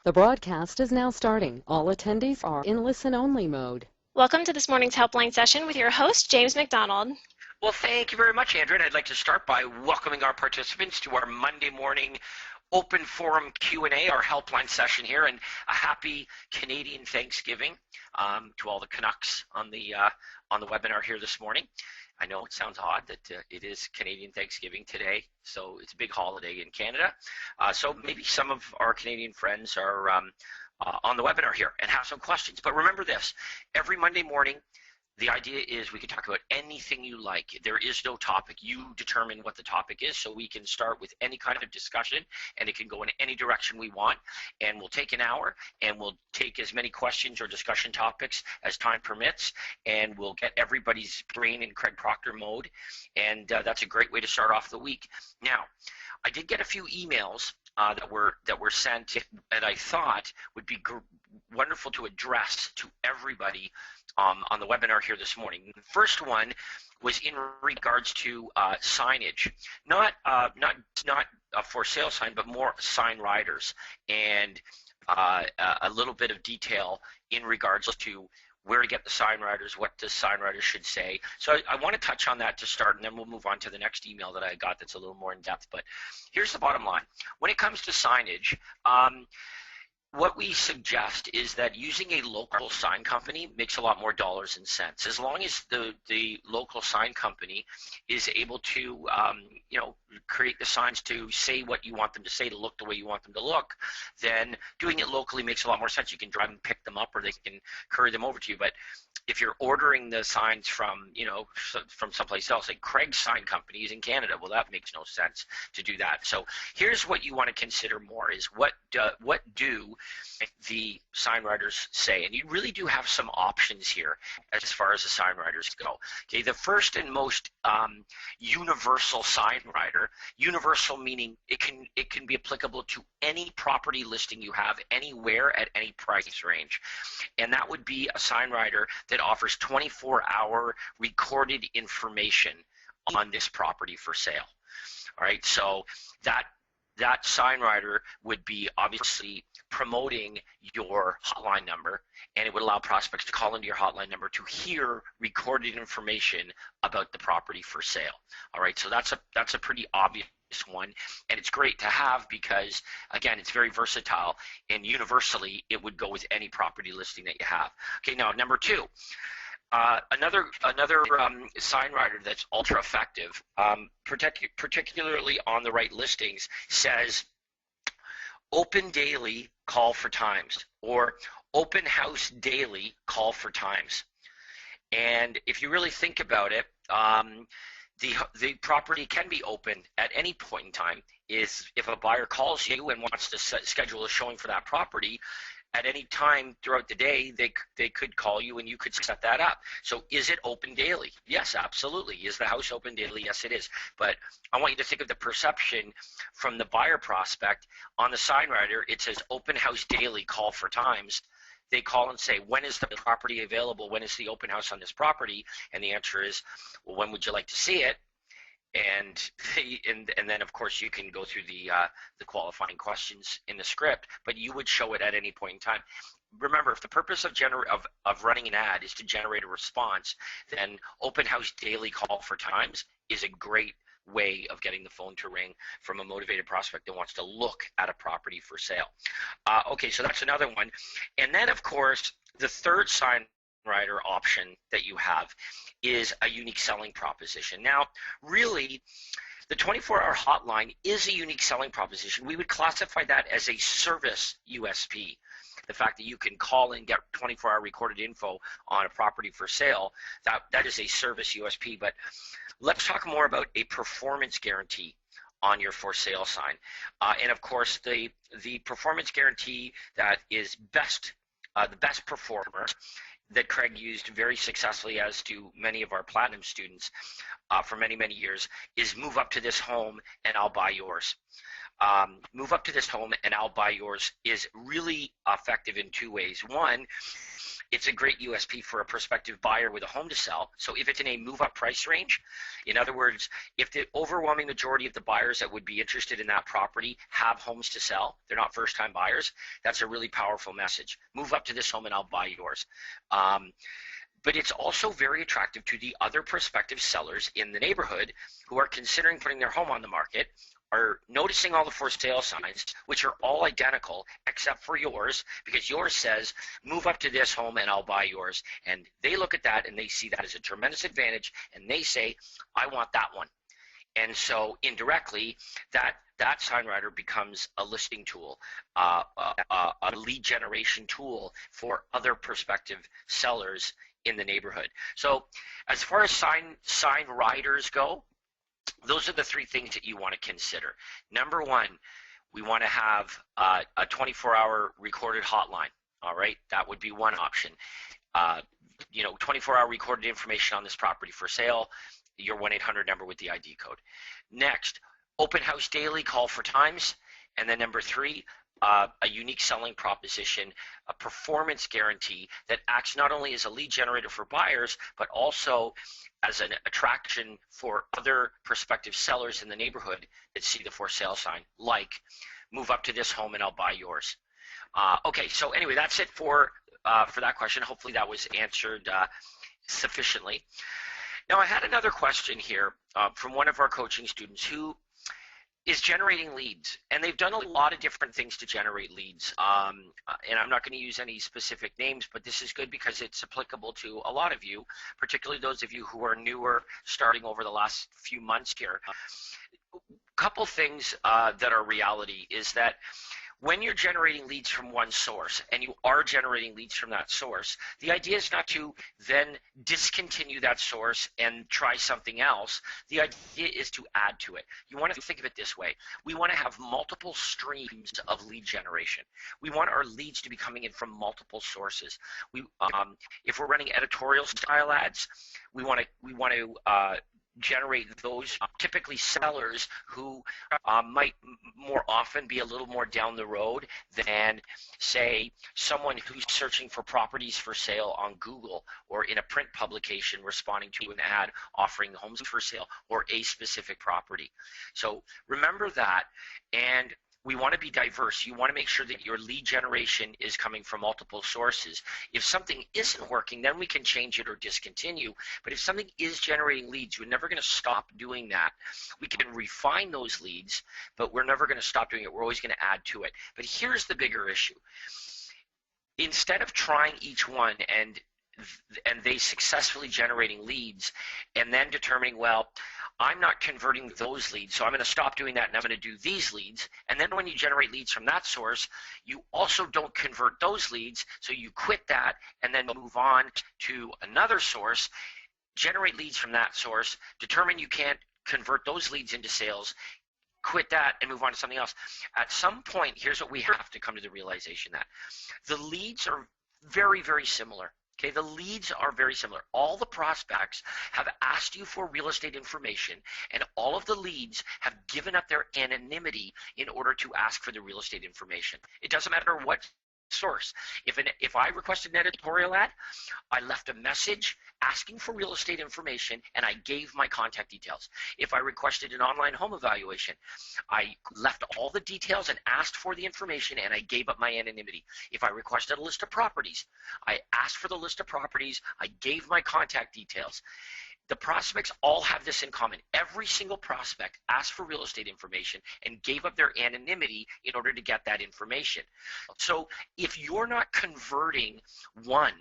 The broadcast is now starting. All attendees are in listen-only mode. Welcome to this morning's helpline session with your host, James McDonald. Well, thank you very much, Andrew. And I'd like to start by welcoming our participants to our Monday morning open forum Q&A, our helpline session here, and a happy Canadian Thanksgiving to all the Canucks on the webinar here this morning. I know it sounds odd that it is Canadian Thanksgiving today, so it's a big holiday in Canada. So maybe some of our Canadian friends are on the webinar here and have some questions. But remember this, every Monday morning, the idea is we can talk about anything you like. There is no topic. You determine what the topic is, so we can start with any kind of discussion, and it can go in any direction we want. And we'll take an hour, and we'll take as many questions or discussion topics as time permits, and we'll get everybody's brain in Craig Proctor mode. And that's a great way to start off the week. Now, I did get a few emails that were sent that I thought would be wonderful to address to everybody on the webinar here this morning. The first one was in regards to signage, not a for sale sign, but more sign riders, and a little bit of detail in regards to where to get the sign riders, what the sign riders should say. So I want to touch on that to start, and then we'll move on to the next email that I got that's a little more in depth. But here's the bottom line. When it comes to signage, what we suggest is that using a local sign company makes a lot more dollars and cents. As long as the local sign company is able to create the signs to say what you want them to say, to look the way you want them to look, then doing it locally makes a lot more sense. You can drive and pick them up, or they can courier them over to you. But if you're ordering the signs from someplace else, like Craig's Sign Company is in Canada, well, that makes no sense to do that. So here's what you want to consider more is what do the sign writers say? And you really do have some options here as far as the sign writers go. Okay, the first and most universal sign writer, universal meaning it can be applicable to any property listing you have anywhere at any price range, and that would be a sign writer that offers 24-hour recorded information on this property for sale. All right, so that sign writer would be obviously promoting your hotline number, and it would allow prospects to call into your hotline number to hear recorded information about the property for sale. All right, so that's a pretty obvious one, and it's great to have because, again, it's very versatile, and universally it would go with any property listing that you have. Okay, now number two. Another sign writer that's ultra effective, particularly on the right listings, says open daily, call for times, or open house daily, call for times. And if you really think about it, the property can be open at any point in time. If a buyer calls you and wants to schedule a showing for that property, at any time throughout the day, they could call you and you could set that up. So is it open daily? Yes, absolutely. Is the house open daily? Yes, it is. But I want you to think of the perception from the buyer prospect. On the sign writer, it says open house daily, call for times. They call and say, when is the property available? When is the open house on this property? And the answer is, well, when would you like to see it? And then of course you can go through the qualifying questions in the script, but you would show it at any point in time. Remember, if the purpose of running an ad is to generate a response, then open house daily, call for times is a great way of getting the phone to ring from a motivated prospect that wants to look at a property for sale. Okay, so that's another one. And then of course the third sign writer option that you have is a unique selling proposition. Now, really, the 24-hour hotline is a unique selling proposition. We would classify that as a service USP. The fact that you can call and get 24-hour recorded info on a property for sale, that is a service USP. But let's talk more about a performance guarantee on your for sale sign. And of course, the performance guarantee that is the best performer that Craig used very successfully, as do many of our platinum students for many, many years, is move up to this home and I'll buy yours. Move up to this home and I'll buy yours is really effective in two ways. One, it's a great USP for a prospective buyer with a home to sell. So if it's in a move-up price range, in other words, if the overwhelming majority of the buyers that would be interested in that property have homes to sell, they're not first-time buyers, that's a really powerful message. Move up to this home and I'll buy yours. But it's also very attractive to the other prospective sellers in the neighborhood who are considering putting their home on the market, are noticing all the for sale signs, which are all identical except for yours, because yours says, move up to this home and I'll buy yours. And they look at that and they see that as a tremendous advantage, and they say, I want that one. And so indirectly, that sign writer becomes a listing tool, a lead generation tool for other prospective sellers in the neighborhood. So as far as sign writers go, those are the three things that you want to consider. Number one, we want to have a 24-hour recorded hotline. All right, that would be one option. 24-hour recorded information on this property for sale, your 1-800 number with the ID code. Next, open house daily, call for times. And then number three, a unique selling proposition, a performance guarantee that acts not only as a lead generator for buyers, but also as an attraction for other prospective sellers in the neighborhood that see the for sale sign, like move up to this home and I'll buy yours. Okay, so anyway, that's it for that question. Hopefully that was answered sufficiently. Now, I had another question here from one of our coaching students who is generating leads, and they've done a lot of different things to generate leads. And I'm not going to use any specific names, but this is good because it's applicable to a lot of you, particularly those of you who are newer, starting over the last few months here. A couple things that are reality is that when you're generating leads from one source, and you are generating leads from that source, the idea is not to then discontinue that source and try something else. The idea is to add to it. You want to think of it this way. We want to have multiple streams of lead generation. We want our leads to be coming in from multiple sources. If we're running editorial style ads, we want to generate those typically sellers who might more often be a little more down the road than, say, someone who's searching for properties for sale on Google or in a print publication responding to an ad offering homes for sale or a specific property. So remember that, and we want to be diverse. You want to make sure that your lead generation is coming from multiple sources. If something isn't working, then we can change it or discontinue. But if something is generating leads, we're never going to stop doing that. We can refine those leads, but we're never going to stop doing it. We're always going to add to it. But here's the bigger issue. Instead of trying each one and they successfully generating leads and then determining, well, I'm not converting those leads, so I'm going to stop doing that and I'm going to do these leads. And then when you generate leads from that source, you also don't convert those leads, so you quit that and then move on to another source, generate leads from that source, determine you can't convert those leads into sales, quit that and move on to something else. At some point, here's what we have to come to the realization that the leads are very, very similar. Okay, the leads are very similar. All the prospects have asked you for real estate information, and all of the leads have given up their anonymity in order to ask for the real estate information. It doesn't matter what source. If I requested an editorial ad, I left a message asking for real estate information and I gave my contact details. If I requested an online home evaluation, I left all the details and asked for the information and I gave up my anonymity. If I requested a list of properties, I asked for the list of properties, I gave my contact details. The prospects all have this in common. Every single prospect asked for real estate information and gave up their anonymity in order to get that information. So if you're not converting one,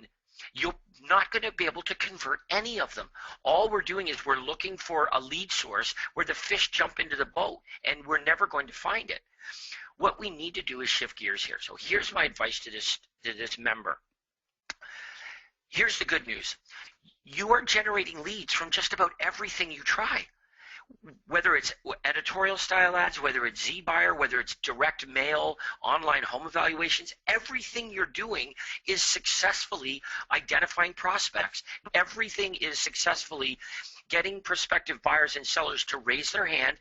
you're not going to be able to convert any of them. All we're doing is we're looking for a lead source where the fish jump into the boat, and we're never going to find it. What we need to do is shift gears here. So here's my advice to this member. Here's the good news. You are generating leads from just about everything you try. Whether it's editorial style ads, whether it's Z-Buyer, whether it's direct mail, online home evaluations, everything you're doing is successfully identifying prospects. Everything is successfully getting prospective buyers and sellers to raise their hand,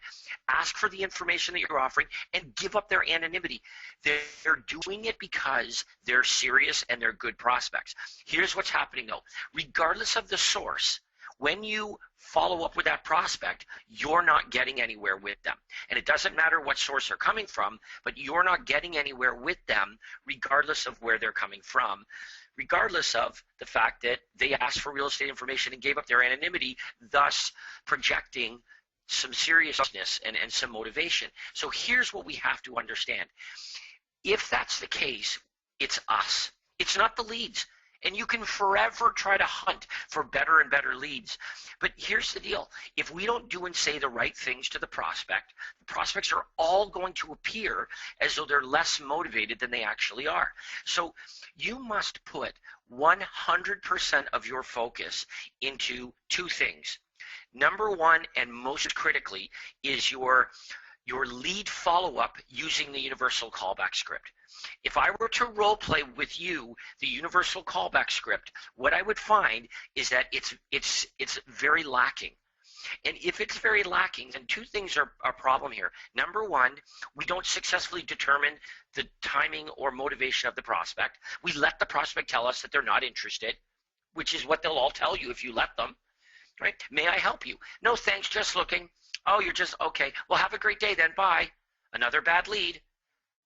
ask for the information that you're offering, and give up their anonymity. They're doing it because they're serious and they're good prospects. Here's what's happening though. Regardless of the source, when you follow up with that prospect, you're not getting anywhere with them. And it doesn't matter what source they're coming from, but you're not getting anywhere with them regardless of where they're coming from, regardless of the fact that they asked for real estate information and gave up their anonymity, thus projecting some seriousness and some motivation. So here's what we have to understand. If that's the case, it's us. It's not the leads. And you can forever try to hunt for better and better leads. But here's the deal. If we don't do and say the right things to the prospects are all going to appear as though they're less motivated than they actually are. So you must put 100% of your focus into two things. Number one, and most critically, is your lead follow-up using the universal callback script. If I were to role play with you the universal callback script, what I would find is that it's very lacking. And if it's very lacking, then two things are a problem here. Number one, we don't successfully determine the timing or motivation of the prospect. We let the prospect tell us that they're not interested, which is what they'll all tell you if you let them. Right? May I help you? No, thanks, just looking. Oh, you're just, okay. Well, have a great day then, bye. Another bad lead.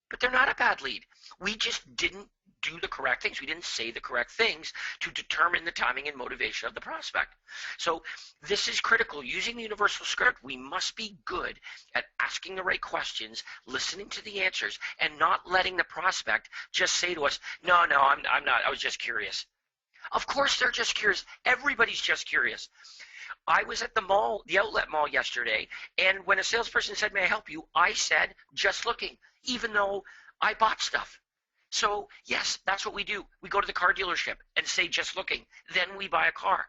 But they're not a bad lead. We just didn't do the correct things. We didn't say the correct things to determine the timing and motivation of the prospect. So this is critical. Using the universal script, we must be good at asking the right questions, listening to the answers, and not letting the prospect just say to us, no, I'm not. I was just curious. Of course they're just curious. Everybody's just curious. I was at the mall, the outlet mall yesterday, and when a salesperson said, may I help you? I said, just looking, even though I bought stuff. So yes, that's what we do. We go to the car dealership and say, just looking. Then we buy a car.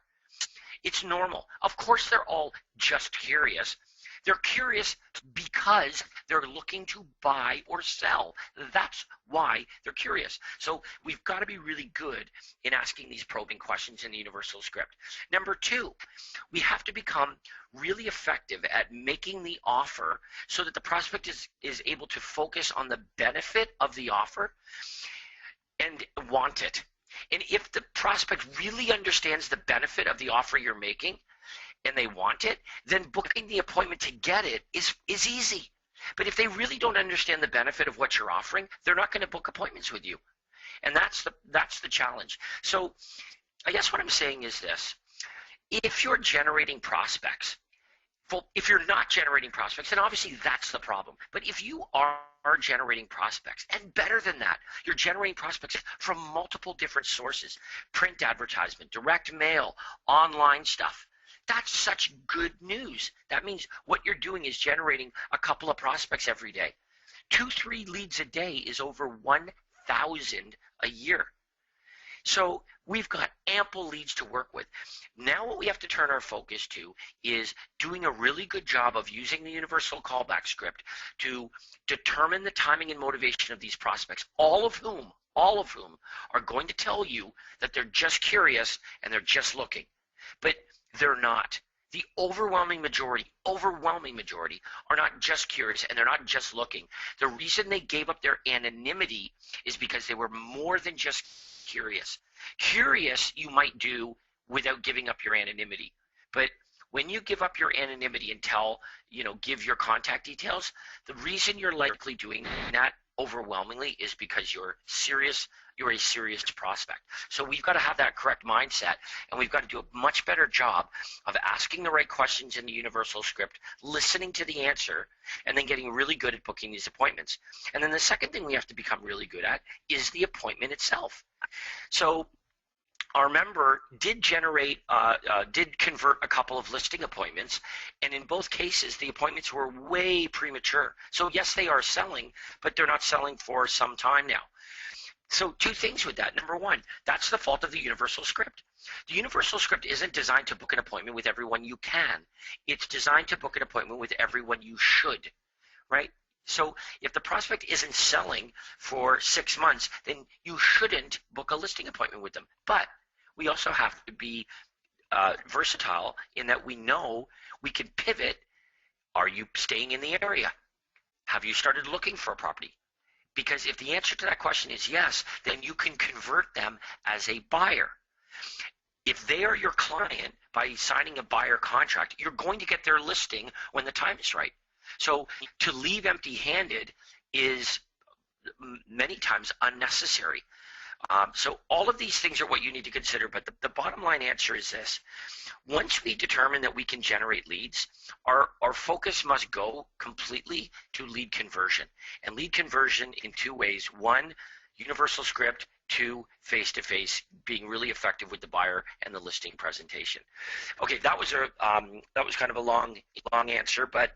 It's normal. Of course, they're all just curious. They're curious because they're looking to buy or sell. That's why they're curious. So we've got to be really good in asking these probing questions in the universal script. Number two, we have to become really effective at making the offer so that the prospect is able to focus on the benefit of the offer and want it. And if the prospect really understands the benefit of the offer you're making, and they want it, then booking the appointment to get it is easy. But if they really don't understand the benefit of what you're offering, they're not going to book appointments with you. And that's the challenge. So I guess what I'm saying is this. If you're generating prospects, if you're not generating prospects, then obviously that's the problem. But if you are generating prospects, and better than that, you're generating prospects from multiple different sources, print advertisement, direct mail, online stuff, that's such good news. That means what you're doing is generating a couple of prospects every day. 2-3 leads a day is over 1,000 a year. So we've got ample leads to work with. Now what we have to turn our focus to is doing a really good job of using the universal callback script to determine the timing and motivation of these prospects, all of whom are going to tell you that they're just curious and they're just looking. But they're not. The overwhelming majority are not just curious and they're not just looking. The reason they gave up their anonymity is because they were more than just curious. Curious you might do without giving up your anonymity. But when you give up your anonymity and give your contact details, the reason you're likely doing that overwhelmingly is because you're a serious prospect. So we've got to have that correct mindset, and we've got to do a much better job of asking the right questions in the universal script, listening to the answer, and then getting really good at booking these appointments. And then the second thing we have to become really good at is the appointment itself. So our member did convert a couple of listing appointments, and in both cases, the appointments were way premature. So yes, they are selling, but they're not selling for some time now. So two things with that. Number one, that's the fault of the universal script. The universal script isn't designed to book an appointment with everyone you can. It's designed to book an appointment with everyone you should, right? So if the prospect isn't selling for 6 months, then you shouldn't book a listing appointment with them. But we also have to be versatile in that we know we can pivot. Are you staying in the area? Have you started looking for a property? Because if the answer to that question is yes, then you can convert them as a buyer. If they are your client by signing a buyer contract, you're going to get their listing when the time is right. So to leave empty-handed is many times unnecessary. So all of these things are what you need to consider, but the bottom line answer is this. Once we determine that we can generate leads, our focus must go completely to lead conversion. And lead conversion in two ways. One, universal script. Two, face-to-face, being really effective with the buyer and the listing presentation. Okay, that was kind of a long answer, but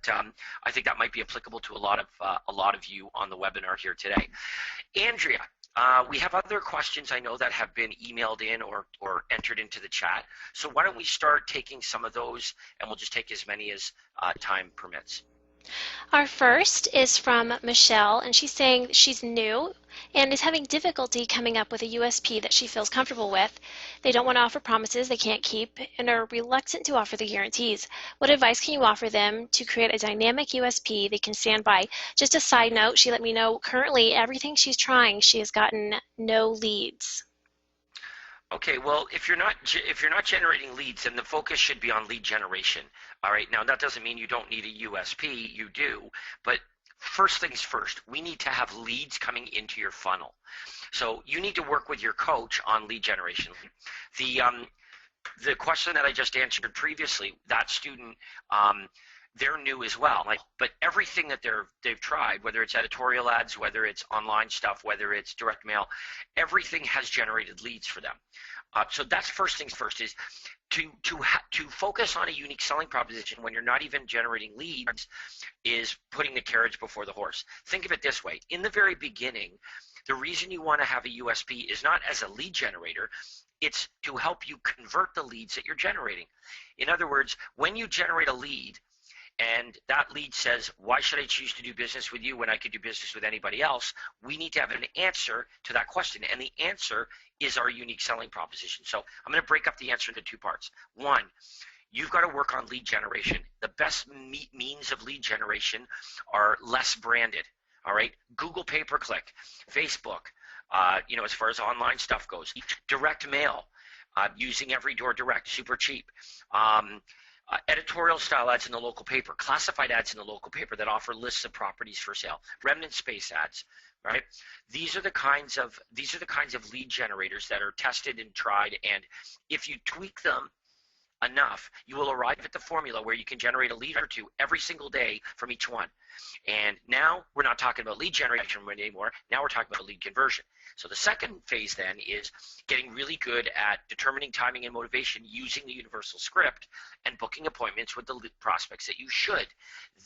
I think that might be applicable to a lot of you on the webinar here today. Andrea, we have other questions I know that have been emailed in or entered into the chat. So why don't we start taking some of those, and we'll just take as many as time permits. Our first is from Michelle, and she's saying she's new and is having difficulty coming up with a USP that she feels comfortable with. They don't want to offer promises they can't keep and are reluctant to offer the guarantees. What advice can you offer them to create a dynamic USP they can stand by? Just a side note, she let me know currently everything she's trying, she has gotten no leads. Okay, well, if you're not generating leads, then the focus should be on lead generation. All right, now that doesn't mean you don't need a USP, you do, but first things first, we need to have leads coming into your funnel. So you need to work with your coach on lead generation. The question that I just answered previously, that student, they're new as well, but everything that they've tried, whether it's editorial ads, whether it's online stuff, whether it's direct mail, everything has generated leads for them. So that's first things first, is to focus on a unique selling proposition when you're not even generating leads is putting the carriage before the horse. Think of it this way. In the very beginning, the reason you want to have a USP is not as a lead generator, it's to help you convert the leads that you're generating. In other words, when you generate a lead, and that lead says, why should I choose to do business with you when I could do business with anybody else? We need to have an answer to that question. And the answer is our unique selling proposition. So I'm going to break up the answer into two parts. One, you've got to work on lead generation. The best means of lead generation are less branded. All right, Google pay-per-click, Facebook, as far as online stuff goes, direct mail, using Every Door Direct, super cheap. Editorial style ads in the local paper, classified ads in the local paper that offer lists of properties for sale, remnant space ads, right? These are the kinds of lead generators that are tested and tried, and if you tweak them enough, you will arrive at the formula where you can generate a lead or two every single day from each one. And now we're not talking about lead generation anymore. Now we're talking about lead conversion. So the second phase then is getting really good at determining timing and motivation using the universal script and booking appointments with the prospects that you should.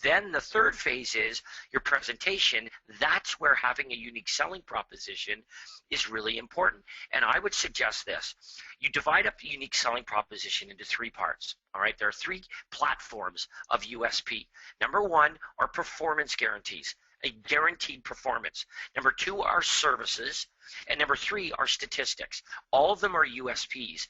Then the third phase is your presentation. That's where having a unique selling proposition is really important. And I would suggest this. You divide up the unique selling proposition into three parts. All right, there are three platforms of USP. Number one are performance guarantees, a guaranteed performance. Number two are services, and number three are statistics. All of them are USPs.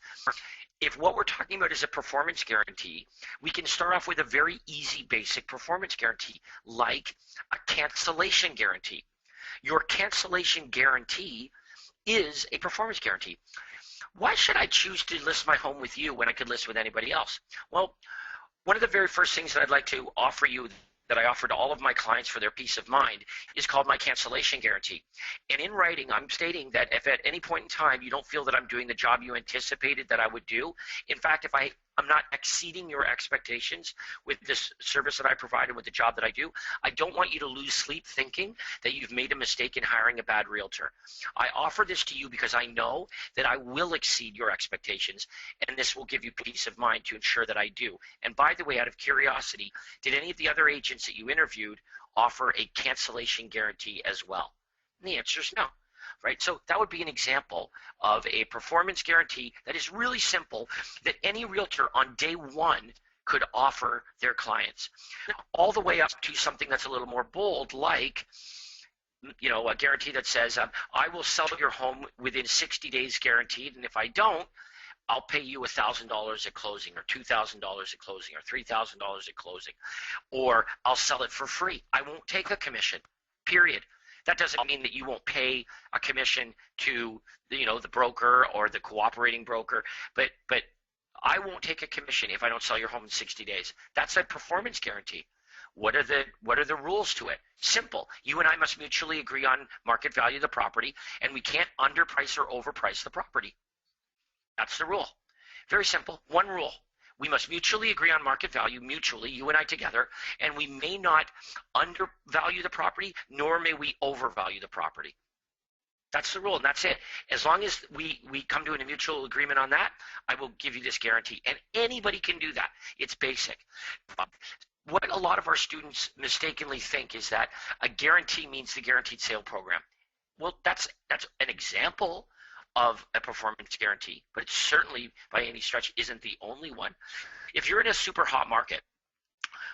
If what we're talking about is a performance guarantee, we can start off with a very easy basic performance guarantee, like a cancellation guarantee. Your cancellation guarantee is a performance guarantee. Why should I choose to list my home with you when I could list with anybody else? Well, one of the very first things that I'd like to offer you, that I offer to all of my clients for their peace of mind, is called my cancellation guarantee. And in writing, I'm stating that if at any point in time you don't feel that I'm doing the job you anticipated that I would do, in fact, if I'm not exceeding your expectations with this service that I provide and with the job that I do, I don't want you to lose sleep thinking that you've made a mistake in hiring a bad realtor. I offer this to you because I know that I will exceed your expectations, and this will give you peace of mind to ensure that I do. And by the way, out of curiosity, did any of the other agents that you interviewed offer a cancellation guarantee as well? And the answer is no. Right? So that would be an example of a performance guarantee that is really simple, that any realtor on day one could offer their clients. All the way up to something that's a little more bold, like a guarantee that says, I will sell your home within 60 days guaranteed, and if I don't, I'll pay you $1,000 at closing, or $2,000 at closing, or $3,000 at closing, or I'll sell it for free. I won't take a commission, period. That doesn't mean that you won't pay a commission to the broker or the cooperating broker, but I won't take a commission if I don't sell your home in 60 days. That's a performance guarantee. What are the rules to it? Simple. You and I must mutually agree on market value of the property, and we can't underprice or overprice the property. That's the rule. Very simple. One rule. We must mutually agree on market value, mutually, you and I together, and we may not undervalue the property, nor may we overvalue the property. That's the rule, and that's it. As long as we come to a mutual agreement on that, I will give you this guarantee. And anybody can do that. It's basic. What a lot of our students mistakenly think is that a guarantee means the guaranteed sale program. Well, that's an example of a performance guarantee, but it certainly by any stretch isn't the only one. If you're in a super hot market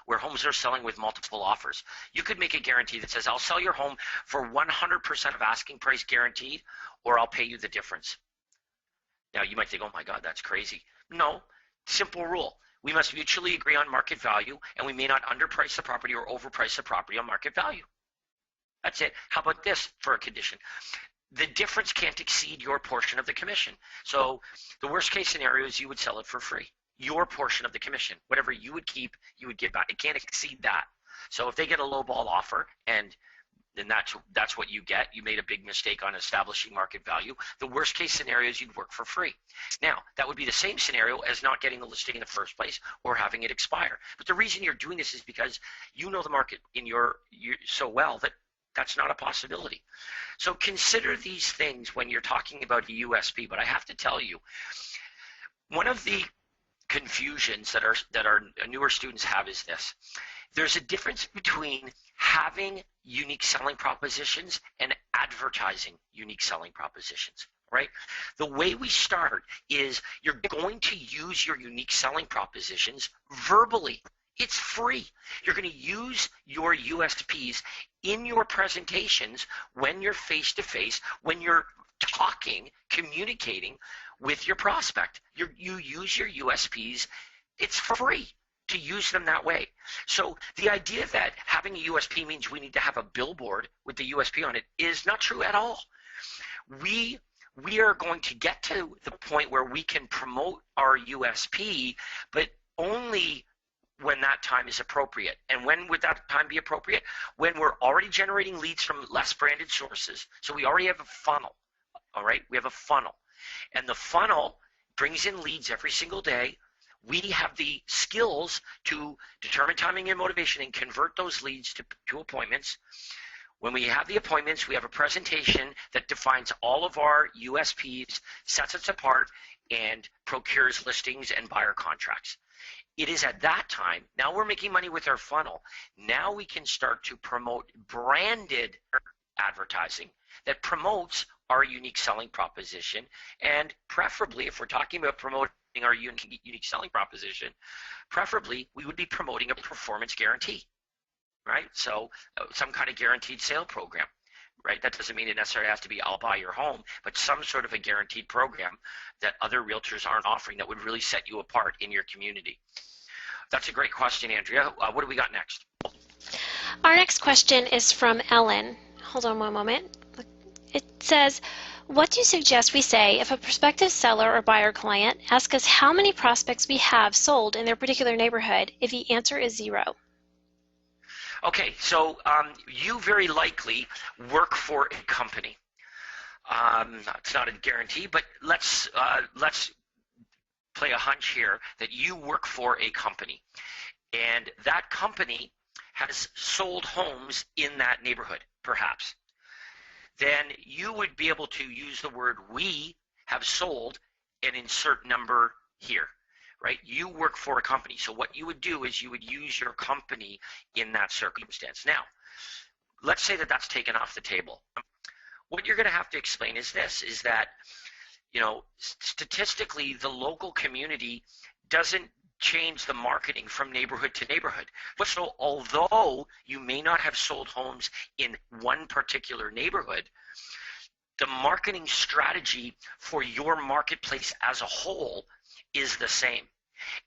where homes are selling with multiple offers, you could make a guarantee that says, I'll sell your home for 100% of asking price guaranteed, or I'll pay you the difference. Now you might think, oh my God, that's crazy. No, simple rule. We must mutually agree on market value, and we may not underprice the property or overprice the property on market value. That's it. How about this for a condition? The difference can't exceed your portion of the commission. So the worst case scenario is you would sell it for free. Your portion of the commission, whatever you would keep, you would give back. It can't exceed that. So if they get a lowball offer and then that's what you get, you made a big mistake on establishing market value. The worst case scenario is you'd work for free. Now, that would be the same scenario as not getting the listing in the first place or having it expire. But the reason you're doing this is because you know the market in so well that that's not a possibility. So consider these things when you're talking about a USP. But I have to tell you, one of the confusions that our newer students have is this. There's a difference between having unique selling propositions and advertising unique selling propositions, right? The way we start is you're going to use your unique selling propositions verbally. It's free. You're going to use your USPs in your presentations when you're face-to-face, when you're talking, communicating with your prospect. You use your USPs. It's free to use them that way. So the idea that having a USP means we need to have a billboard with the USP on it is not true at all. We are going to get to the point where we can promote our USP, but only when that time is appropriate. And when would that time be appropriate? When we're already generating leads from less branded sources. So we already have a funnel, all right? We have a funnel. And the funnel brings in leads every single day. We have the skills to determine timing and motivation and convert those leads to appointments. When we have the appointments, we have a presentation that defines all of our USPs, sets us apart, and procures listings and buyer contracts. It is at that time, now we're making money with our funnel. Now we can start to promote branded advertising that promotes our unique selling proposition. And preferably, if we're talking about promoting our unique selling proposition, preferably we would be promoting a performance guarantee, right? So some kind of guaranteed sale program, right? That doesn't mean it necessarily has to be I'll buy your home, but some sort of a guaranteed program that other realtors aren't offering that would really set you apart in your community. That's a great question, Andrea. What do we got next? Our next question is from Ellen. Hold on one moment. It says, what do you suggest we say if a prospective seller or buyer client asks us how many prospects we have sold in their particular neighborhood if the answer is 0? Okay, so you very likely work for a company. It's not a guarantee, but let's play a hunch here that you work for a company, and that company has sold homes in that neighborhood, perhaps. Then you would be able to use the word we have sold and insert number here, right? You work for a company. So what you would do is you would use your company in that circumstance. Now, let's say that that's taken off the table. What you're going to have to explain is this, is that, statistically, the local community doesn't change the marketing from neighborhood to neighborhood. So although you may not have sold homes in one particular neighborhood, the marketing strategy for your marketplace as a whole is the same.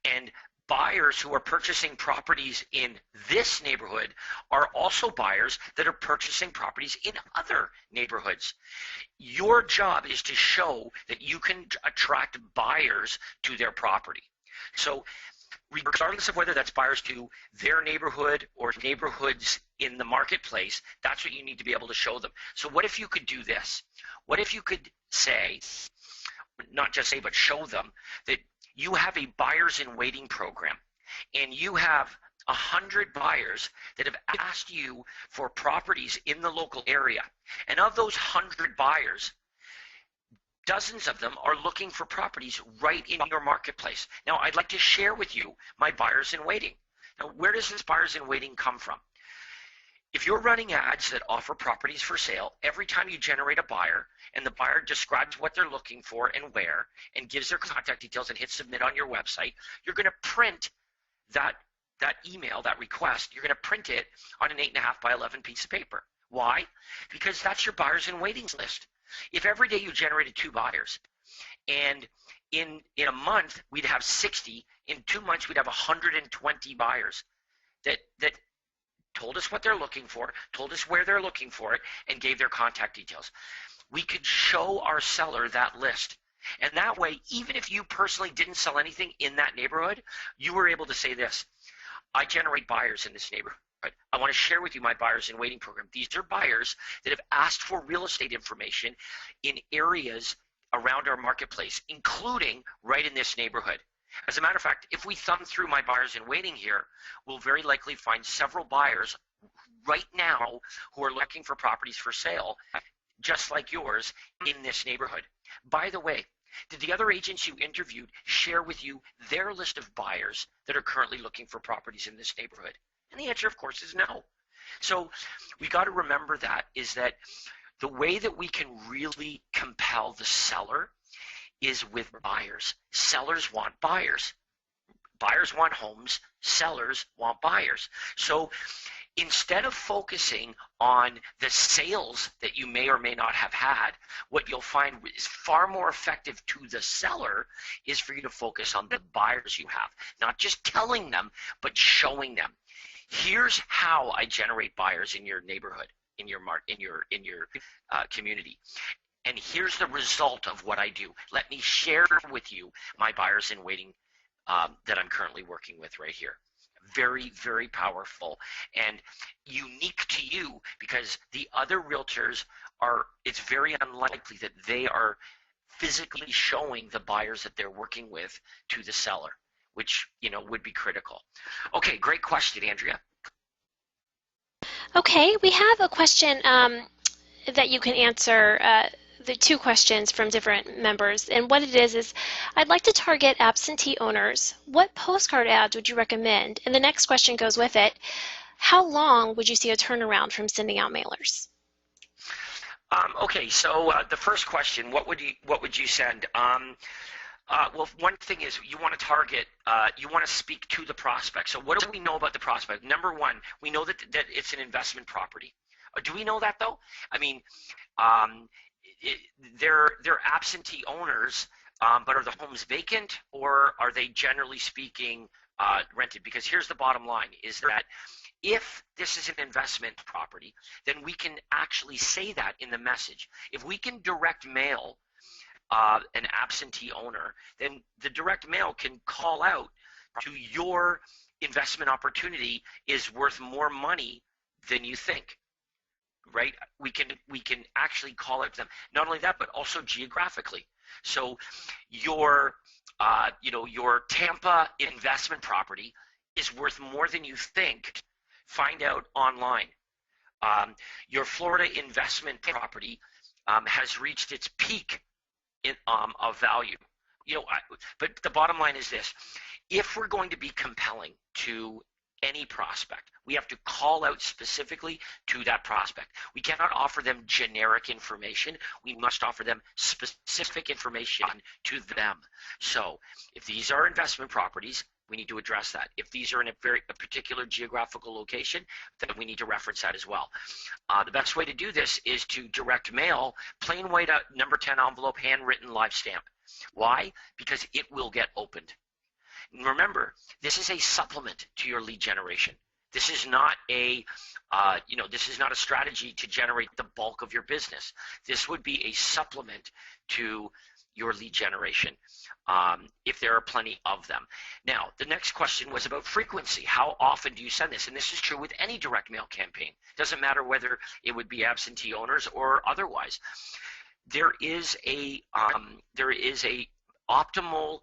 And buyers who are purchasing properties in this neighborhood are also buyers that are purchasing properties in other neighborhoods. Your job is to show that you can attract buyers to their property. So regardless of whether that's buyers to their neighborhood or neighborhoods in the marketplace, that's what you need to be able to show them. So what if you could do this? What if you could say, not just say, but show them that you have a buyers in waiting program, and you have 100 buyers that have asked you for properties in the local area. And of those 100 buyers, dozens of them are looking for properties right in your marketplace. Now, I'd like to share with you my buyers in waiting. Now, where does this buyers in waiting come from? If you're running ads that offer properties for sale, every time you generate a buyer and the buyer describes what they're looking for and where and gives their contact details and hits submit on your website, you're going to print that email, that request, you're going to print it on an 8.5 by 11 piece of paper. Why? Because that's your buyers in waiting list. If every day you generated 2 buyers, and in a month we'd have 60, in 2 months we'd have 120 buyers that told us what they're looking for, told us where they're looking for it, and gave their contact details. We could show our seller that list. And that way, even if you personally didn't sell anything in that neighborhood, you were able to say this: I generate buyers in this neighborhood. I want to share with you my buyers in waiting program. These are buyers that have asked for real estate information in areas around our marketplace, including right in this neighborhood. As a matter of fact, if we thumb through my buyers in waiting here, we'll very likely find several buyers right now who are looking for properties for sale, just like yours, in this neighborhood. By the way, did the other agents you interviewed share with you their list of buyers that are currently looking for properties in this neighborhood? And the answer, of course, is no. So we got to remember that the way that we can really compel the seller is with buyers. Sellers want buyers. Buyers want homes. Sellers want buyers. So instead of focusing on the sales that you may or may not have had, what you'll find is far more effective to the seller is for you to focus on the buyers you have, not just telling them, but showing them. Here's how I generate buyers in your neighborhood, in your community. And here's the result of what I do. Let me share with you my buyers in waiting that I'm currently working with right here. Very, very powerful and unique to you, because the other realtors it's very unlikely that they are physically showing the buyers that they're working with to the seller, which, would be critical. Okay, great question, Andrea. Okay, we have a question that you can answer. The 2 questions from different members, and what it is I'd like to target absentee owners. What postcard ads would you recommend? And the next question goes with it: how long would you see a turnaround from sending out mailers? Okay, so the first question: what would you send? Well, one thing is you want to target, you want to speak to the prospect. So what do we know about the prospect? Number one, we know that it's an investment property. Do we know that though? I mean, they're absentee owners, but are the homes vacant, or are they generally speaking rented? Because here's the bottom line, is that if this is an investment property, then we can actually say that in the message. If we can direct mail an absentee owner, then the direct mail can call out to your investment opportunity is worth more money than you think. Right? We can actually call out to them. Not only that, but also geographically. So your Tampa investment property is worth more than you think. Find out online. Your Florida investment property has reached its peak of value. But the bottom line is this: if we're going to be compelling to any prospect, we have to call out specifically to that prospect. We cannot offer them generic information. We must offer them specific information to them. So if these are investment properties, we need to address that. If these are in a particular geographical location, then we need to reference that as well. The best way to do this is to direct mail, plain white number 10 envelope, handwritten, live stamp. Why? Because it will get opened. And remember, this is a supplement to your lead generation. This is not this is not a strategy to generate the bulk of your business. This would be a supplement to your lead generation, if there are plenty of them. Now, the next question was about frequency. How often do you send this? And this is true with any direct mail campaign. Doesn't matter whether it would be absentee owners or otherwise. There is a optimal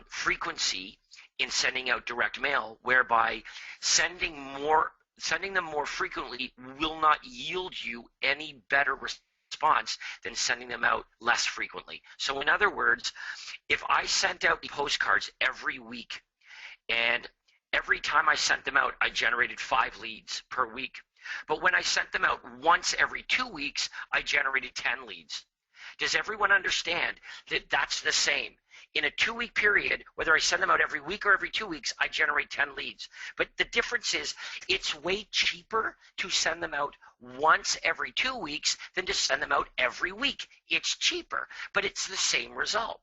frequency in sending out direct mail, whereby sending them more frequently will not yield you any better response than sending them out less frequently. So in other words, if I sent out postcards every week, and every time I sent them out, I generated 5 leads per week. But when I sent them out once every 2 weeks, I generated 10 leads. Does everyone understand that that's the same? In a 2-week period, whether I send them out every week or every 2 weeks, I generate 10 leads. But the difference is it's way cheaper to send them out once every 2 weeks than to send them out every week. It's cheaper, but it's the same result.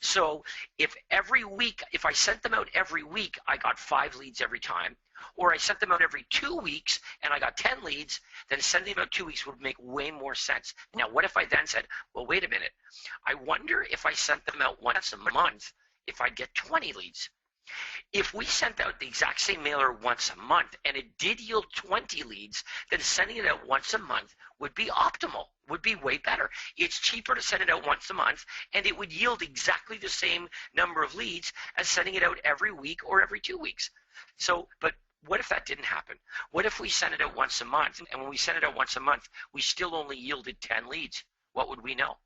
So if I sent them out every week, I got 5 leads every time, or I sent them out every 2 weeks and I got 10 leads, then sending them out 2 weeks would make way more sense. Now, what if I then said, well, wait a minute, I wonder if I sent them out once a month, if I'd get 20 leads. If we sent out the exact same mailer once a month and it did yield 20 leads, then sending it out once a month would be optimal, would be way better. It's cheaper to send it out once a month, and it would yield exactly the same number of leads as sending it out every week or every 2 weeks. So, but what if that didn't happen? What if we sent it out once a month, and when we sent it out once a month, we still only yielded 10 leads? What would we know?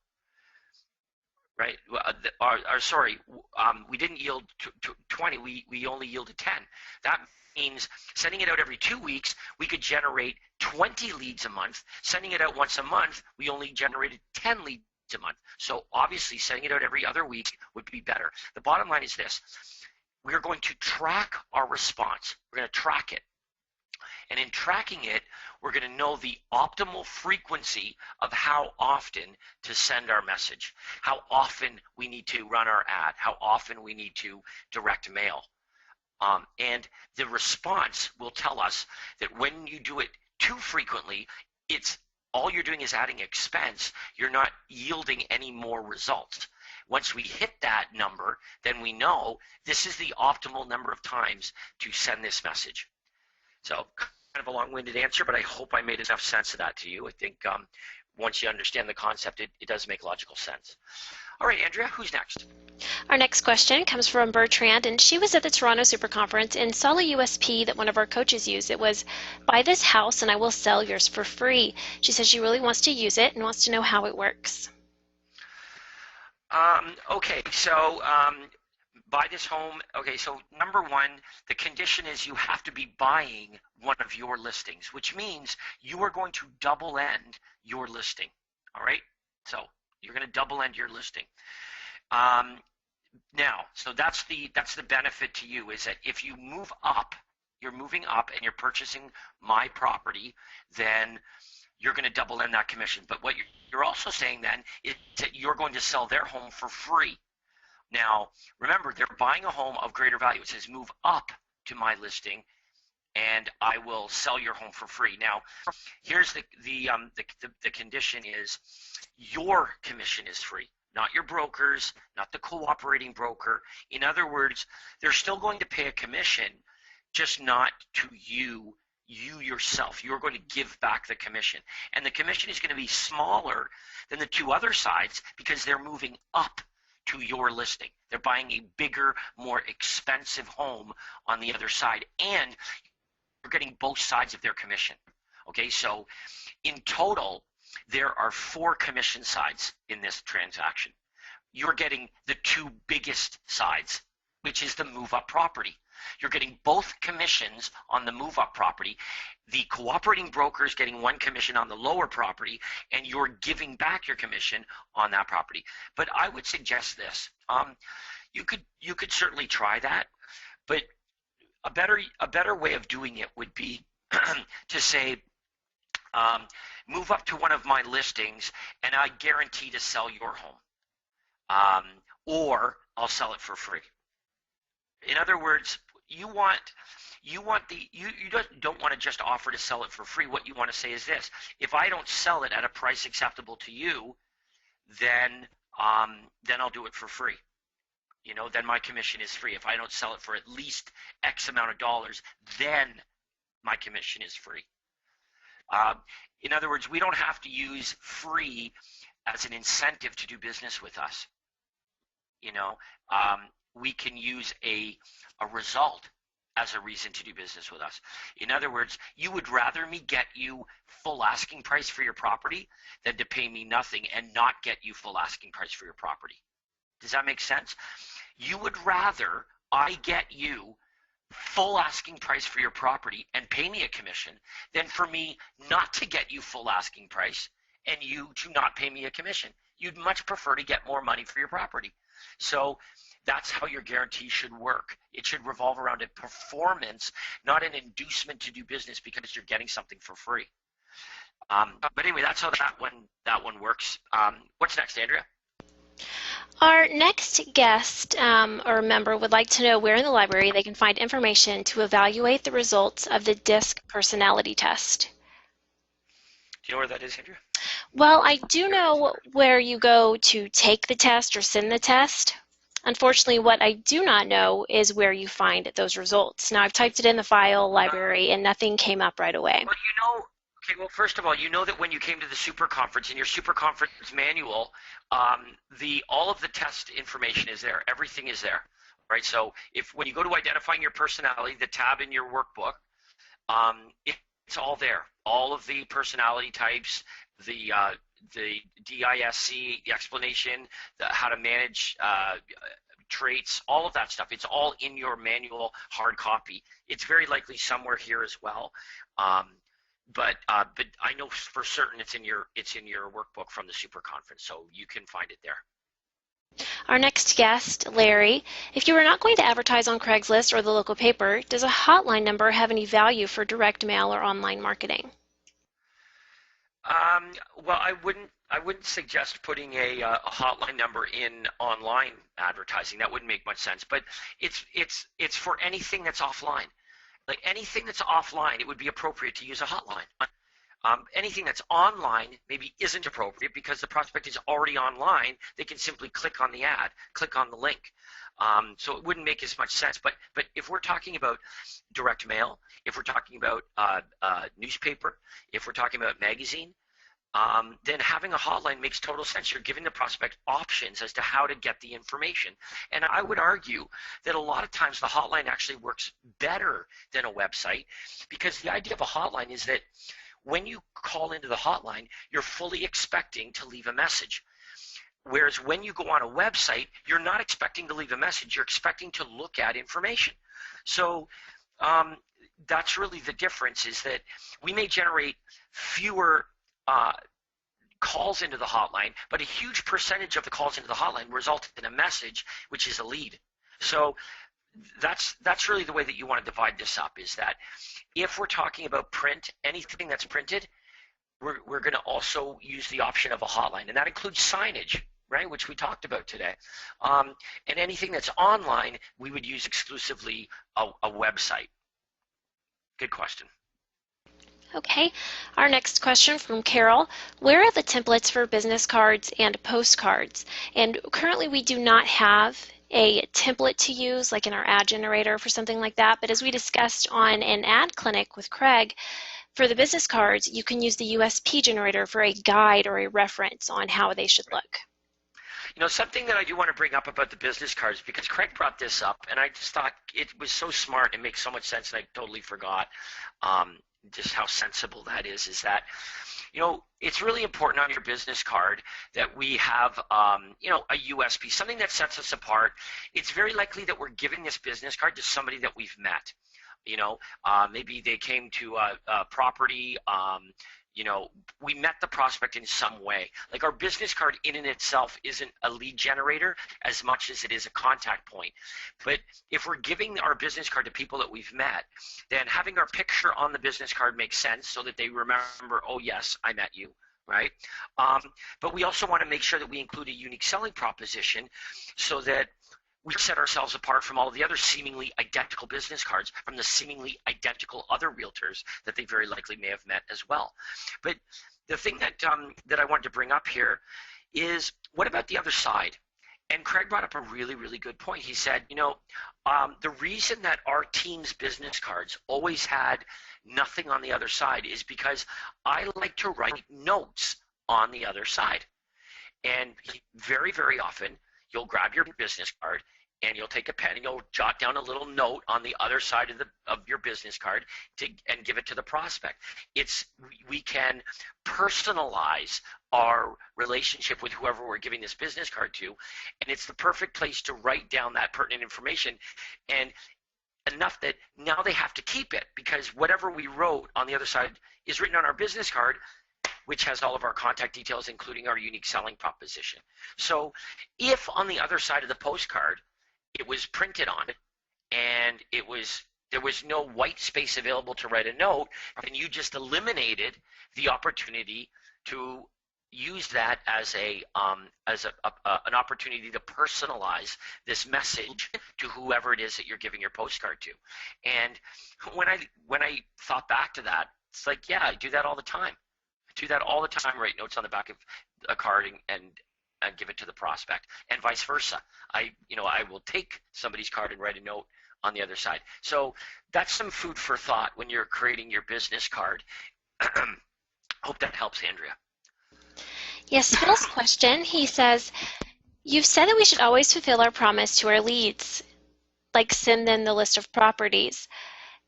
Right? We didn't yield 20. We only yielded 10. That means sending it out every 2 weeks, we could generate 20 leads a month. Sending it out once a month, we only generated 10 leads a month. So obviously, sending it out every other week would be better. The bottom line is this. We're going to track our response. We're going to track it. And in tracking it, we're going to know the optimal frequency of how often to send our message, how often we need to run our ad, how often we need to direct mail. And the response will tell us that when you do it too frequently, all you're doing is adding expense. You're not yielding any more results. Once we hit that number, then we know this is the optimal number of times to send this message. So kind of a long-winded answer, but I hope I made enough sense of that to you. I think once you understand the concept, it does make logical sense. All right, Andrea, who's next? Our next question comes from Bertrand, and she was at the Toronto Super Conference and saw a USP that one of our coaches used. It was, buy this house and I will sell yours for free. She says she really wants to use it and wants to know how it works. Okay, so buy this home. Okay, so number one, the condition is you have to be buying one of your listings, which means you are going to double end your listing. All right, so you're going to double end your listing. Now, so that's the benefit to you, is that if you move up, you're moving up and you're purchasing my property, then you're going to double end that commission. But what you're also saying then is that you're going to sell their home for free. Now, remember, they're buying a home of greater value. It says move up to my listing and I will sell your home for free. Now, here's the condition is your commission is free, not your broker's, not the cooperating broker. In other words, they're still going to pay a commission, just not to you yourself. You're going to give back the commission. And the commission is going to be smaller than the two other sides because they're moving up to your listing. They're buying a bigger, more expensive home on the other side, and you're getting both sides of their commission. Okay, so in total, there are 4 commission sides in this transaction. You're getting the 2 biggest sides which is the move-up property. You're getting both commissions on the move-up property. The cooperating broker is getting one commission on the lower property, and you're giving back your commission on that property. But I would suggest this. You could certainly try that, but a better way of doing it would be to say, move up to one of my listings, and I guarantee to sell your home, or I'll sell it for free. In other words, you don't want to just offer to sell it for free. What you want to say is this: if I don't sell it at a price acceptable to you, then I'll do it for free. Then my commission is free. If I don't sell it for at least X amount of dollars, then my commission is free. In other words, we don't have to use free as an incentive to do business with us. We can use a result as a reason to do business with us. In other words, you would rather me get you full asking price for your property than to pay me nothing and not get you full asking price for your property. Does that make sense? You would rather I get you full asking price for your property and pay me a commission than for me not to get you full asking price and you to not pay me a commission. You'd much prefer to get more money for your property. So that's how your guarantee should work. It should revolve around a performance, not an inducement to do business because you're getting something for free. But anyway, that's how that one works. What's next, Andrea? Our next guest or member would like to know where in the library they can find information to evaluate the results of the DISC personality test. Do you know where that is, Andrea? Well, I do know where you go to take the test or send the test. Unfortunately, what I do not know is where you find those results. Now, I've typed it in the file library and nothing came up right away. Well, well, first of all, you know that when you came to the super conference, in your super conference manual, all of the test information is there. Everything is there, right? So when you go to identifying your personality, the tab in your workbook, it's all there. All of the personality types, the DISC, the explanation, how to manage traits, all of that stuff. It's all in your manual hard copy. It's very likely somewhere here as well. But I know for certain it's in your workbook from the super conference, so you can find it there. Our next guest, Larry, if you were not going to advertise on Craigslist or the local paper, does a hotline number have any value for direct mail or online marketing? Well, I wouldn't suggest putting a hotline number in online advertising. That wouldn't make much sense. But it's for anything that's offline. Like anything that's offline, it would be appropriate to use a hotline. Anything that's online maybe isn't appropriate because the prospect is already online. They can simply click on the ad, click on the link. So it wouldn't make as much sense. But if we're talking about direct mail, if we're talking about newspaper, if we're talking about magazine, then having a hotline makes total sense. You're giving the prospect options as to how to get the information. And I would argue that a lot of times the hotline actually works better than a website, because the idea of a hotline is that when you call into the hotline, you're fully expecting to leave a message. Whereas when you go on a website, you're not expecting to leave a message, you're expecting to look at information. So that's really the difference, is that we may generate fewer calls into the hotline, but a huge percentage of the calls into the hotline result in a message, which is a lead. So that's really the way that you want to divide this up, is that if we're talking about print, anything that's printed, we're going to also use the option of a hotline, and that includes signage, right, which we talked about today. And anything that's online, we would use exclusively a website. Good question. Okay, our next question from Carol. Where are the templates for business cards and postcards? And currently we do not have a template to use, like in our ad generator for something like that. But as we discussed on an ad clinic with Craig, for the business cards, you can use the USP generator for a guide or a reference on how they should look. You know, something that I do want to bring up about the business cards, because Craig brought this up, and I just thought it was so smart and makes so much sense, and I totally forgot just how sensible that is that it's really important on your business card that we have, a USP, something that sets us apart. It's very likely that we're giving this business card to somebody that we've met. Maybe they came to a property. We met the prospect in some way. Like, our business card in and itself isn't a lead generator as much as it is a contact point. But if we're giving our business card to people that we've met, then having our picture on the business card makes sense so that they remember, oh yes, I met you, right? But we also want to make sure that we include a unique selling proposition so that we set ourselves apart from all of the other seemingly identical business cards, from the seemingly identical other realtors that they very likely may have met as well. But the thing that I wanted to bring up here is, what about the other side? And Craig brought up a really, really good point. He said, the reason that our team's business cards always had nothing on the other side is because I like to write notes on the other side. And very, very often, you'll grab your business card and you'll take a pen and you'll jot down a little note on the other side of your business card and give it to the prospect. We can personalize our relationship with whoever we're giving this business card to, and it's the perfect place to write down that pertinent information, and enough that now they have to keep it, because whatever we wrote on the other side is written on our business card, which has all of our contact details, including our unique selling proposition. So if on the other side of the postcard, it was printed on it and there was no white space available to write a note, then you just eliminated the opportunity to use that as an opportunity to personalize this message to whoever it is that you're giving your postcard to. And when I thought back to that, it's like, yeah, I do that all the time. Write notes on the back of a card and give it to the prospect, and vice versa. I will take somebody's card and write a note on the other side. So that's some food for thought when you're creating your business card. Hope that helps, Andrea. Yes, Phil's question, he says, you've said that we should always fulfill our promise to our leads, like send them the list of properties.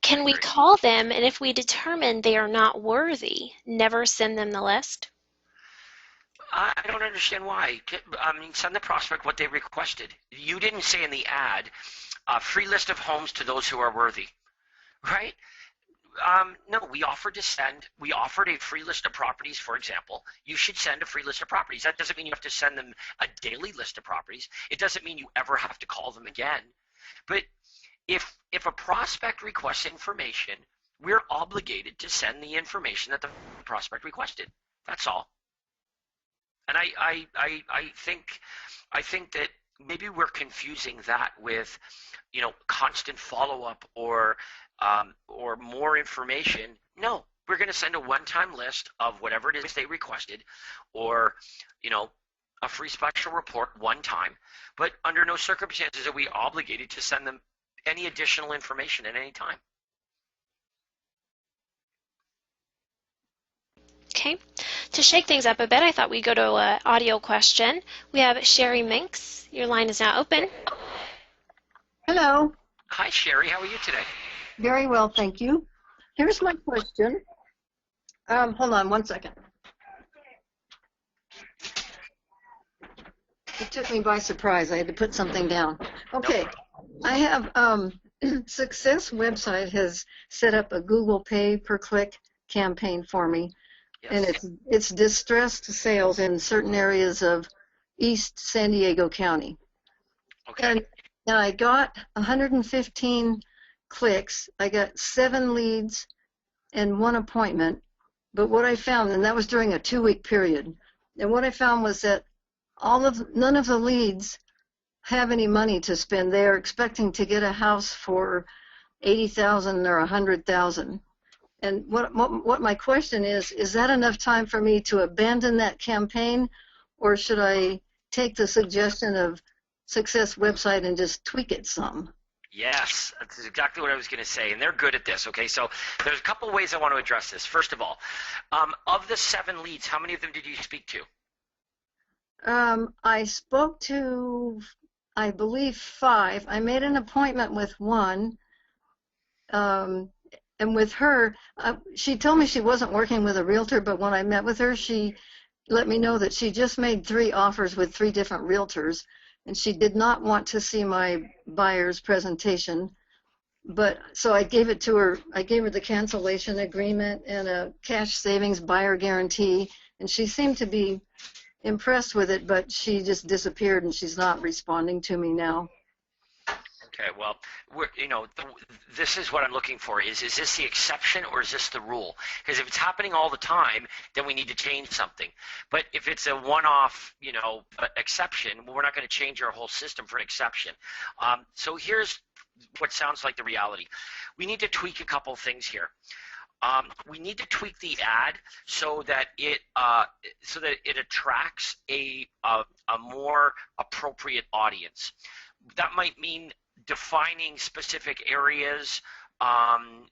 Can we call them, and if we determine they are not worthy, never send them the list? I don't understand why. Send the prospect what they requested. You didn't say in the ad, free list of homes to those who are worthy, right? No, we offered a free list of properties, for example. You should send a free list of properties. That doesn't mean you have to send them a daily list of properties. It doesn't mean you ever have to call them again. But if a prospect requests information, we're obligated to send the information that the prospect requested. That's all. And I think that maybe we're confusing that with, constant follow-up or more information. No, we're going to send a one-time list of whatever it is they requested, or a free special report one time. But under no circumstances are we obligated to send them any additional information at any time. Okay. To shake things up a bit, I thought we'd go to an audio question. We have Sherry Minks. Your line is now open. Hello. Hi, Sherry. How are you today? Very well, thank you. Here's my question. Hold on one second. It took me by surprise. I had to put something down. Okay. I have Success website has set up a Google Pay per click campaign for me. Yes. And it's distressed sales in certain areas of East San Diego County. Okay. And I got 115 clicks. I got 7 leads and 1 appointment. But what I found, and that was during a 2-week period, and what I found was that none of the leads have any money to spend. They are expecting to get a house for $80,000 or $100,000. And what my question is that enough time for me to abandon that campaign, or should I take the suggestion of Success website and just tweak it some? Yes, that's exactly what I was going to say, and they're good at this. Okay, so there's a couple ways I want to address this. First of all, of the 7 leads, how many of them did you speak to? I spoke to, I believe, 5. I made an appointment with 1. And with her, she told me she wasn't working with a realtor, but when I met with her, she let me know that she just made 3 offers with 3 different realtors, and she did not want to see my buyer's presentation. But so I gave it to her. I gave her the cancellation agreement and a cash savings buyer guarantee, and she seemed to be impressed with it, but she just disappeared and she's not responding to me now. Okay, well, this is what I'm looking for. Is this the exception or is this the rule? Because if it's happening all the time, then we need to change something. But if it's a one-off, exception, well, we're not going to change our whole system for an exception. So here's what sounds like the reality. We need to tweak a couple of things here. We need to tweak the ad so that it attracts a more appropriate audience. That might mean defining specific areas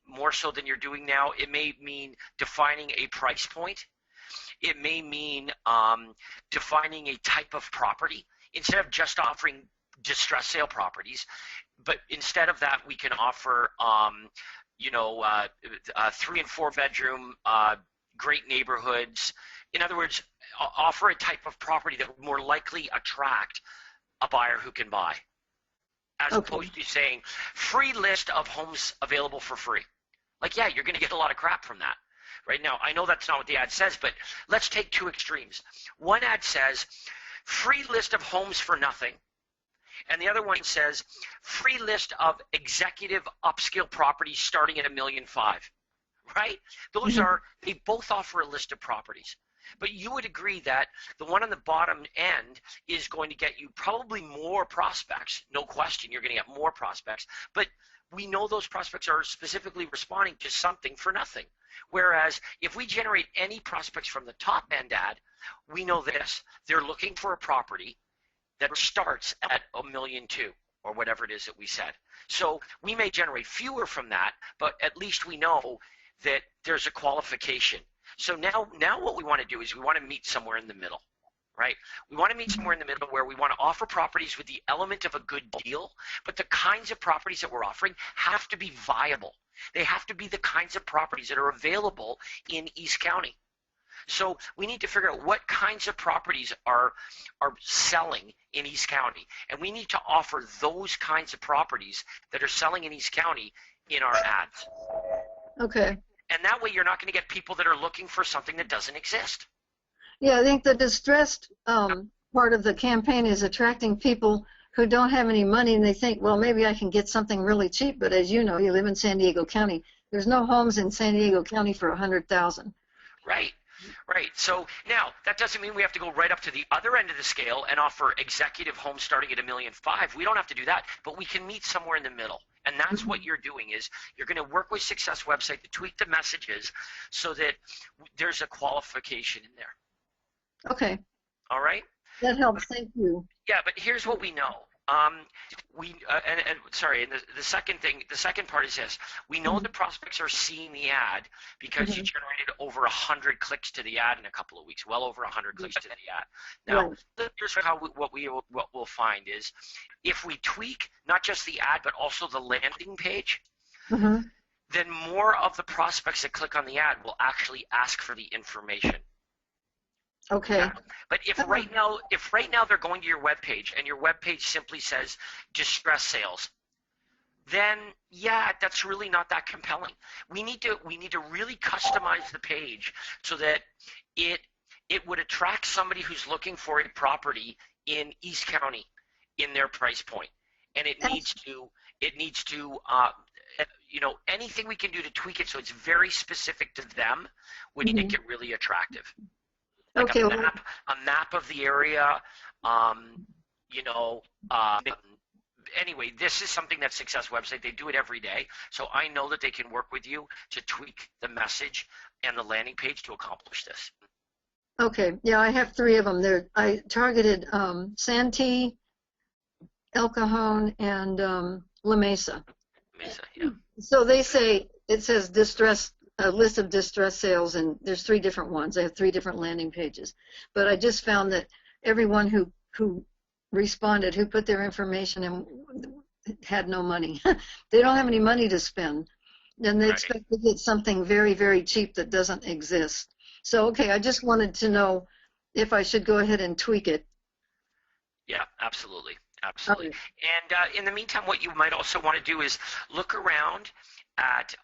more so than you're doing now. It may mean defining a price point. It may mean defining a type of property. Instead of just offering distressed sale properties, but instead of that, we can offer 3 and 4 bedroom, great neighborhoods. In other words, offer a type of property that would more likely attract a buyer who can buy, as opposed to saying free list of homes available for free. Like, yeah, you're going to get a lot of crap from that. Right now, I know that's not what the ad says, but let's take 2 extremes. One ad says free list of homes for nothing, and the other one says free list of executive upscale properties starting at $1.5 million. Right? Those are, they both offer a list of properties. But you would agree that the one on the bottom end is going to get you probably more prospects. No question, you're going to get more prospects. But we know those prospects are specifically responding to something for nothing. Whereas if we generate any prospects from the top end ad, we know this. They're looking for a property that starts at $1.2 million or whatever it is that we said. So we may generate fewer from that, but at least we know that there's a qualification. So now what we want to do is we want to meet somewhere in the middle, right? We want to meet somewhere in the middle where we want to offer properties with the element of a good deal, but the kinds of properties that we're offering have to be viable. They have to be the kinds of properties that are available in East County. So we need to figure out what kinds of properties are selling in East County, and we need to offer those kinds of properties that are selling in East County in our ads. Okay. And that way you're not going to get people that are looking for something that doesn't exist. Yeah, I think the distressed part of the campaign is attracting people who don't have any money, and they think, well, maybe I can get something really cheap. But as you know, you live in San Diego County. There's no homes in San Diego County for $100,000. Right. Right. So now that doesn't mean we have to go right up to the other end of the scale and offer executive homes starting at $1.5 million. We don't have to do that, but we can meet somewhere in the middle. And that's what you're doing is you're going to work with Success Website to tweak the messages so that there's a qualification in there. Okay. All right. That helps. Thank you. Yeah, but here's what we know. The second part is this. We know the prospects are seeing the ad because you generated over 100 clicks to the ad in a couple of weeks, well over 100 clicks to the ad. Now, here's what we'll find is if we tweak not just the ad but also the landing page, then more of the prospects that click on the ad will actually ask for the information. Okay. Yeah. But if right now they're going to your web page and your web page simply says distress sales, then yeah, that's really not that compelling. We need to really customize the page so that it would attract somebody who's looking for a property in East County in their price point, and it needs to anything we can do to tweak it so it's very specific to them would make it really attractive. Like a map of the area, anyway, this is something that Success Website, they do it every day. So I know that they can work with you to tweak the message and the landing page to accomplish this. Okay. Yeah, I have 3 of them. I targeted Santee, El Cajon, and La Mesa. Mesa, yeah. So they say, it says a list of distress sales, and there's 3 different ones. I have 3 different landing pages. But I just found that everyone who responded, who put their information in, had no money. They don't have any money to spend. And they Right. expect to get something very, very cheap that doesn't exist. So, okay, I just wanted to know if I should go ahead and tweak it. Yeah, absolutely. Absolutely. Okay. And in the meantime, what you might also want to do is look around at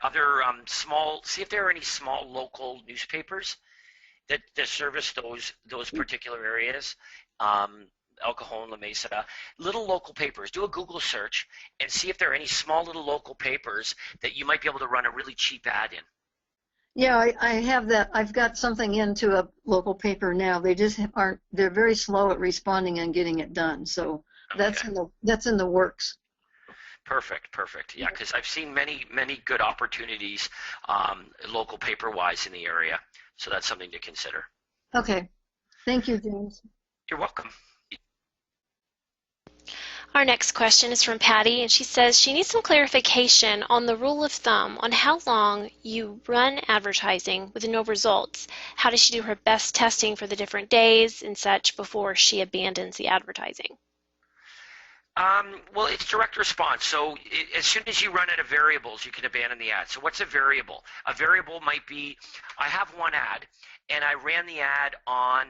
other small, see if there are any small local newspapers that service those particular areas. El Cajon, La Mesa, little local papers. Do a Google search and see if there are any small little local papers that you might be able to run a really cheap ad in. Yeah, I have that. I've got something into a local paper now. They just aren't, they're very slow at responding and getting it done. So that's Okay. that's in the works. Perfect, perfect. Yeah, because I've seen many good opportunities local paper-wise in the area. So that's something to consider. Okay. Thank you, James. You're welcome. Our next question is from Patty, and she says she needs some clarification on the rule of thumb on how long you run advertising with no results. How does she do her best testing for the different days and such before she abandons the advertising? Well, it's direct response. So as soon as you run out of variables, you can abandon the ad. So what's a variable? A variable might be, I have one ad, and I ran the ad on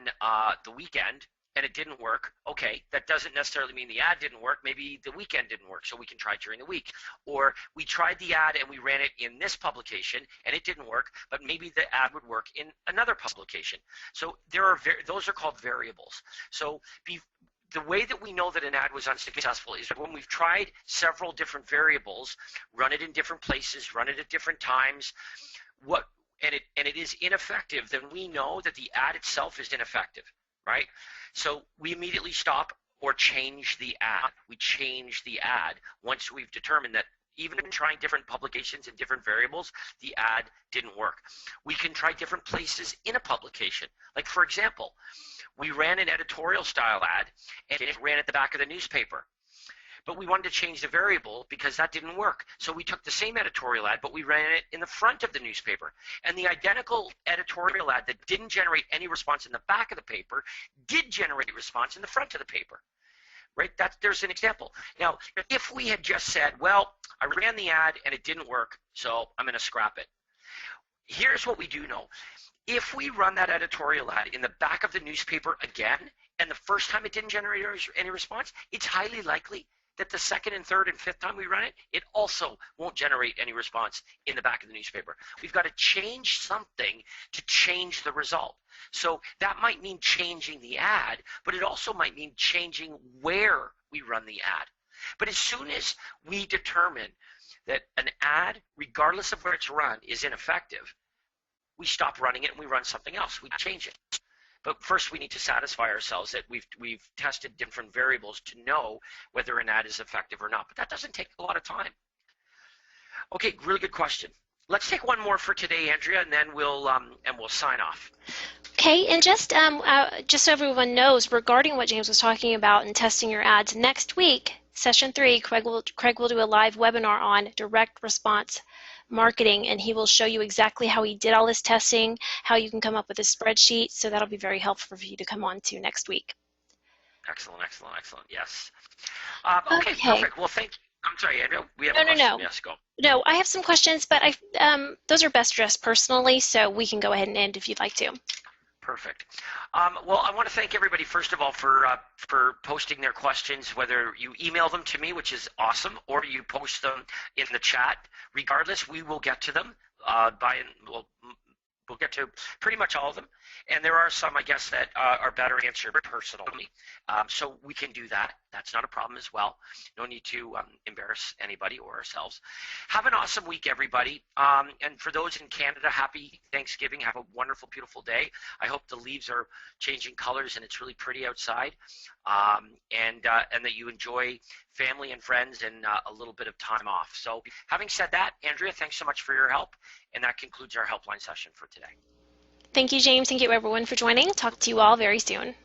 the weekend, and it didn't work. Okay, that doesn't necessarily mean the ad didn't work. Maybe the weekend didn't work, so we can try during the week. Or we tried the ad and we ran it in this publication, and it didn't work, but maybe the ad would work in another publication. So those are called variables. So the way that we know that an ad was unsuccessful is when we've tried several different variables, run it in different places, run it at different times, and it is ineffective, then we know that the ad itself is ineffective, right? So we immediately stop or change the ad. We change the ad once we've determined that even in trying different publications and different variables, the ad didn't work. We can try different places in a publication. Like, for example, we ran an editorial style ad and it ran at the back of the newspaper. But we wanted to change the variable because that didn't work. So we took the same editorial ad, but we ran it in the front of the newspaper. And the identical editorial ad that didn't generate any response in the back of the paper did generate response in the front of the paper. Right? There's an example. Now, if we had just said, well, I ran the ad and it didn't work, so I'm going to scrap it. Here's what we do know. If we run that editorial ad in the back of the newspaper again, and the first time it didn't generate any response, it's highly likely that the second and third and fifth time we run it, it also won't generate any response in the back of the newspaper. We've got to change something to change the result. So that might mean changing the ad, but it also might mean changing where we run the ad. But as soon as we determine that an ad, regardless of where it's run, is ineffective, we stop running it and we run something else. We change it. But first we need to satisfy ourselves that we've tested different variables to know whether an ad is effective or not. But that doesn't take a lot of time. Okay, really good question. Let's take one more for today, Andrea, and then we'll sign off. Okay, and just so everyone knows, regarding what James was talking about and testing your ads, next week, session 3, Craig will do a live webinar on direct response marketing, and he will show you exactly how he did all this testing, how you can come up with a spreadsheet. So that'll be very helpful for you to come on to next week. Excellent, excellent, excellent. Yes. Okay, perfect. Well, thank you. I'm sorry, Andrea. We have a question. No. Yes, go. No, I have some questions, but those are best addressed personally, so we can go ahead and end if you'd like to. Perfect. Well, I want to thank everybody, first of all, for posting their questions, whether you email them to me, which is awesome, or you post them in the chat. Regardless, we will get to them. We'll get to pretty much all of them. And there are some, I guess, that are better answered personally. So we can do that. That's not a problem as well. No need to embarrass anybody or ourselves. Have an awesome week, everybody. And for those in Canada, happy Thanksgiving. Have a wonderful, beautiful day. I hope the leaves are changing colors and it's really pretty outside. And that you enjoy family and friends and a little bit of time off. So having said that, Andrea, thanks so much for your help. And that concludes our helpline session for today. Thank you, James. Thank you, everyone, for joining. Talk to you all very soon.